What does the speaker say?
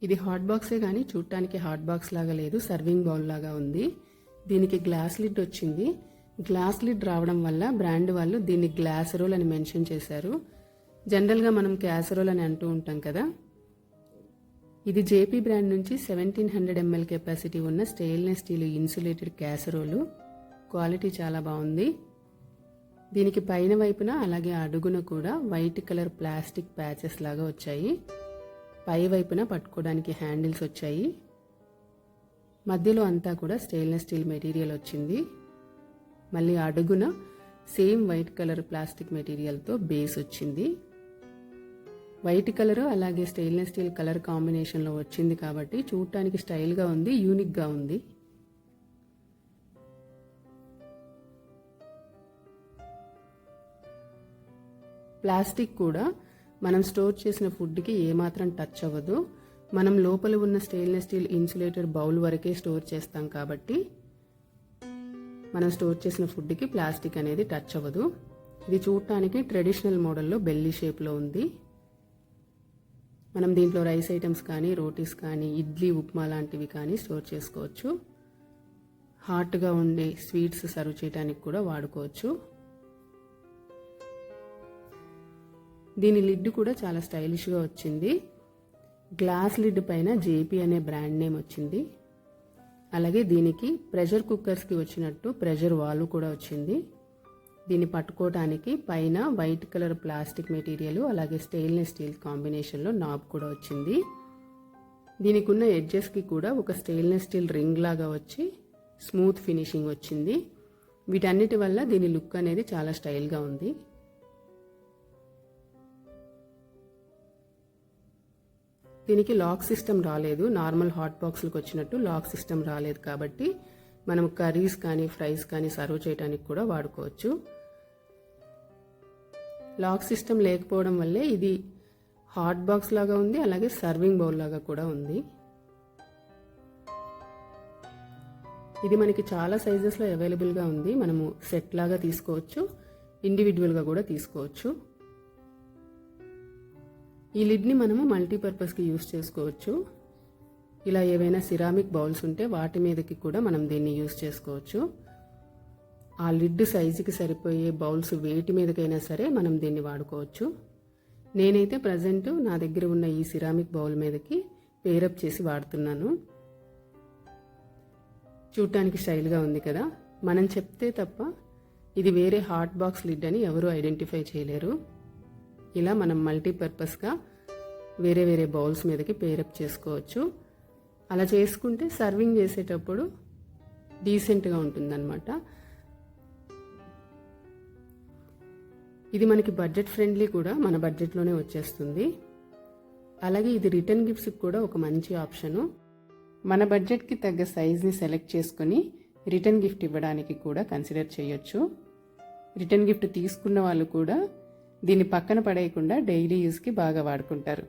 ఇది హాట్ బాక్సే కానీ చూడటానికి హాట్ బాక్స్ లాగా లేదు, సర్వింగ్ బౌల్ లాగా ఉంది. దీనికి గ్లాస్ లిడ్ వచ్చింది. గ్లాస్ లిడ్ రావడం వల్ల బ్రాండ్ వాళ్ళు దీన్ని గ్లాసరోల్ అని మెన్షన్ చేశారు. జనరల్గా మనం క్యాసరోల్ అని అంటూ ఉంటాం కదా. ఇది జేపీ బ్రాండ్ నుంచి 1700 ml కెపాసిటీ ఉన్న స్టెయిన్లెస్ స్టీల్ ఇన్సులేటెడ్ క్యాసరోలు. క్వాలిటీ చాలా బాగుంది. దీనికి పైన వైపున అలాగే అడుగున కూడా వైట్ కలర్ ప్లాస్టిక్ ప్యాచెస్ లాగా వచ్చాయి. పై వైపున పట్టుకోవడానికి హ్యాండిల్స్ వచ్చాయి. మధ్యలో అంతా కూడా స్టెయిన్లెస్ స్టీల్ మెటీరియల్ వచ్చింది. మళ్ళీ అడుగున సేమ్ వైట్ కలర్ ప్లాస్టిక్ మెటీరియల్తో బేస్ వచ్చింది. వైట్ కలర్ అలాగే స్టెయిన్లెస్ స్టీల్ కలర్ కాంబినేషన్లో వచ్చింది కాబట్టి చూడటానికి స్టైల్గా ఉంది, యూనిక్గా ఉంది. ప్లాస్టిక్ కూడా మనం స్టోర్ చేసిన ఫుడ్కి ఏమాత్రం టచ్ అవ్వదు. మనం లోపల ఉన్న స్టెయిన్లెస్ స్టీల్ ఇన్సులేటెడ్ బౌల్ వరకే స్టోర్ చేస్తాం కాబట్టి మనం స్టోర్ చేసిన ఫుడ్కి ప్లాస్టిక్ అనేది టచ్ అవ్వదు. ఇది చూడటానికి ట్రెడిషనల్ మోడల్లో బెల్లీ షేప్లో ఉంది. మనం దీంట్లో రైస్ ఐటమ్స్ కానీ, రోటీస్ కానీ, ఇడ్లీ, ఉప్మా లాంటివి కానీ స్టోర్ చేసుకోవచ్చు. హాట్గా ఉండే స్వీట్స్ సర్వ్ చేయడానికి కూడా వాడుకోవచ్చు. దీని లిడ్ కూడా చాలా స్టైలిష్గా వచ్చింది. గ్లాస్ లిడ్ పైన జేపీ అనే బ్రాండ్ నేమ్ వచ్చింది. అలాగే దీనికి ప్రెషర్ కుక్కర్స్కి వచ్చినట్టు ప్రెషర్ వాల్వ్ కూడా వచ్చింది. దీన్ని పట్టుకోవడానికి పైన వైట్ కలర్ ప్లాస్టిక్ మెటీరియల్ అలాగే స్టెయిన్లెస్ స్టీల్ కాంబినేషన్లో నాబ్ కూడా వచ్చింది. దీనికి ఉన్న ఎడ్జెస్కి కూడా ఒక స్టెయిన్లెస్ స్టీల్ రింగ్ లాగా వచ్చి స్మూత్ ఫినిషింగ్ వచ్చింది. వీటన్నిటి వల్ల దీని లుక్ అనేది చాలా స్టైల్గా ఉంది. దీనికి లాక్ సిస్టమ్ రాలేదు. నార్మల్ హాట్ బాక్స్లకు వచ్చినట్టు లాక్ సిస్టమ్ రాలేదు కాబట్టి మనం కర్రీస్ కానీ, ఫ్రైస్ కానీ సర్వ్ చేయడానికి కూడా వాడుకోవచ్చు. లాక్ సిస్టమ్ లేకపోవడం వల్లే ఇది హాట్ బాక్స్ లాగా ఉంది, అలాగే సర్వింగ్ బౌల్ లాగా కూడా ఉంది. ఇది మనకి చాలా సైజెస్లో అవైలబుల్గా ఉంది. మనము సెట్ లాగా తీసుకోవచ్చు, ఇండివిజువల్గా కూడా తీసుకోవచ్చు. ఈ లిడ్ని మనము మల్టీపర్పస్కి యూస్ చేసుకోవచ్చు. ఇలా ఏవైనా సిరామిక్ బౌల్స్ ఉంటే వాటి మీదకి కూడా మనం దీన్ని యూస్ చేసుకోవచ్చు. ఆ లిడ్ సైజుకి సరిపోయే బౌల్స్ వేటి మీదకైనా సరే మనం దీన్ని వాడుకోవచ్చు. నేనైతే ప్రజెంట్ నా దగ్గర ఉన్న ఈ సిరామిక్ బౌల్ మీదకి పేరప్ చేసి వాడుతున్నాను. చూడటానికి స్టైల్గా ఉంది కదా. మనం చెప్తే తప్ప ఇది వేరే హాట్ బాక్స్ లిడ్ అని ఎవరు ఐడెంటిఫై చేయలేరు. ఇలా మనం మల్టీపర్పస్గా వేరే వేరే బౌల్స్ మీదకి పేరప్ చేసుకోవచ్చు. అలా చేసుకుంటే సర్వింగ్ చేసేటప్పుడు డీసెంట్గా ఉంటుందన్నమాట. ఇది మనకి బడ్జెట్ ఫ్రెండ్లీ కూడా, మన బడ్జెట్లోనే వచ్చేస్తుంది. అలాగే ఇది రిటర్న్ గిఫ్ట్స్కి కూడా ఒక మంచి ఆప్షను. మన బడ్జెట్కి తగ్గ సైజ్ని సెలెక్ట్ చేసుకొని రిటర్న్ గిఫ్ట్ ఇవ్వడానికి కూడా కన్సిడర్ చేయొచ్చు. రిటర్న్ గిఫ్ట్ తీసుకున్న వాళ్ళు కూడా దీన్ని పక్కన పడేయకుండా డైలీ యూస్కి బాగా వాడుకుంటారు.